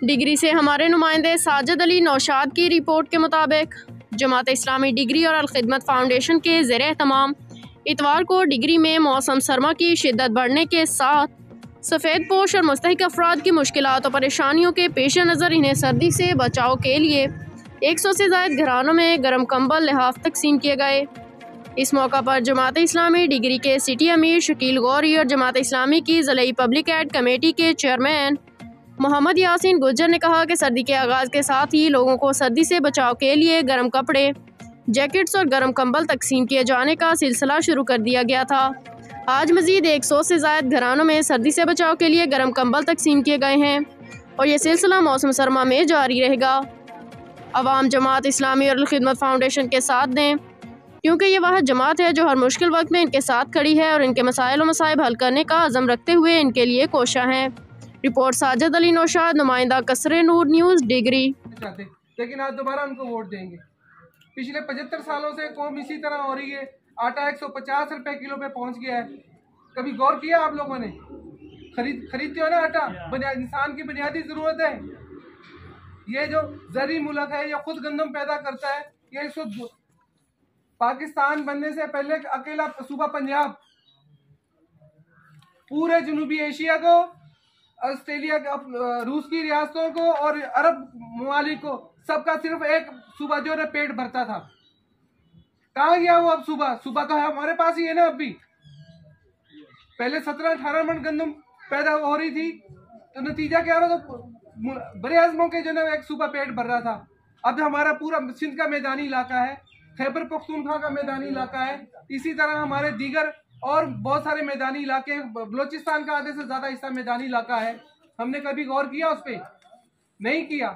Degree से हमारे नुमाइंदे साजिद अली नौशाद की रिपोर्ट के मुताबिक जमात इस्लामी डिग्री और अल-खिदमत फाउंडेशन के ज़ेर-ए-तमाम इतवार को डिग्री में मौसम सरमा की शिद्दत बढ़ने के साथ सफ़ेद पोश और मुस्तहिक अफराद की मुश्किलात और परेशानियों के पेश नज़र इन्हें सर्दी से बचाव के लिए 100 से ज़ायद घरानों में गर्म कंबल लिहाफ तकसीम किए गए। इस मौका पर जमात इस्लामी डिग्री के सिटी अमीर शकील गौरी और जमात इस्लामी की ज़िलाई पब्लिक एड कमेटी के चेयरमैन मोहम्मद यासीन गुज्जर ने कहा कि सर्दी के आगाज़ के साथ ही लोगों को सर्दी से बचाव के लिए गर्म कपड़े, जैकेट्स और गर्म कंबल तकसीम किए जाने का सिलसिला शुरू कर दिया गया था। आज मज़ीद 100 से ज़ायद घरानों में सर्दी से बचाव के लिए गर्म कंबल तकसीम किए गए हैं और ये सिलसिला मौसम सरमा में जारी रहेगा। अवाम जमात इस्लामी और अल-खिदमत फाउंडेशन के साथ दें, क्योंकि ये वह जमात है जो हर मुश्किल वक्त में इनके साथ खड़ी है और इनके मसाइल और मसाइब हल करने का अज़म रखते हुए इनके लिए कोशा है। रिपोर्ट साजिद अली नौशाद, नुमाइंदा कसरे नूर न्यूज़ डिग्री। लेकिन आज दोबारा उनको वोट देंगे। पिछले 75 सालों से कौम इसी तरह हो रही है। आटा 150 रुपए किलो पे पहुंच गया है। कभी गौर किया आप लोगों ने? खरीदते हो ना आटा, इंसान की बुनियादी जरूरत है। ये जो जरी मुल्क है, ये खुद गंदम पैदा करता है। ये इसको पाकिस्तान बनने से पहले अकेला सूबा पंजाब पूरे जनूबी एशिया को, ऑस्ट्रेलिया, रूस की रियासतों को और अरब ममालिक को, सबका सिर्फ एक सूबा जो है पेट भरता था। कहाँ गया वो अब? सूबा तो है हमारे पास ही है ना। अब भी पहले 17-18 मन गंदम पैदा हो रही थी, तो नतीजा क्या रहा? तो बड़े आजमों के जो है एक सूबा पेट भर रहा था। अब हमारा पूरा सिंध का मैदानी इलाका है, खैबर पख्तूनख्वा का मैदानी इलाका है, इसी तरह हमारे दीगर और बहुत सारे मैदानी इलाके, बलोचिस्तान का आधे से ज्यादा हिस्सा मैदानी इलाका है। हमने कभी गौर किया उस पर? नहीं किया।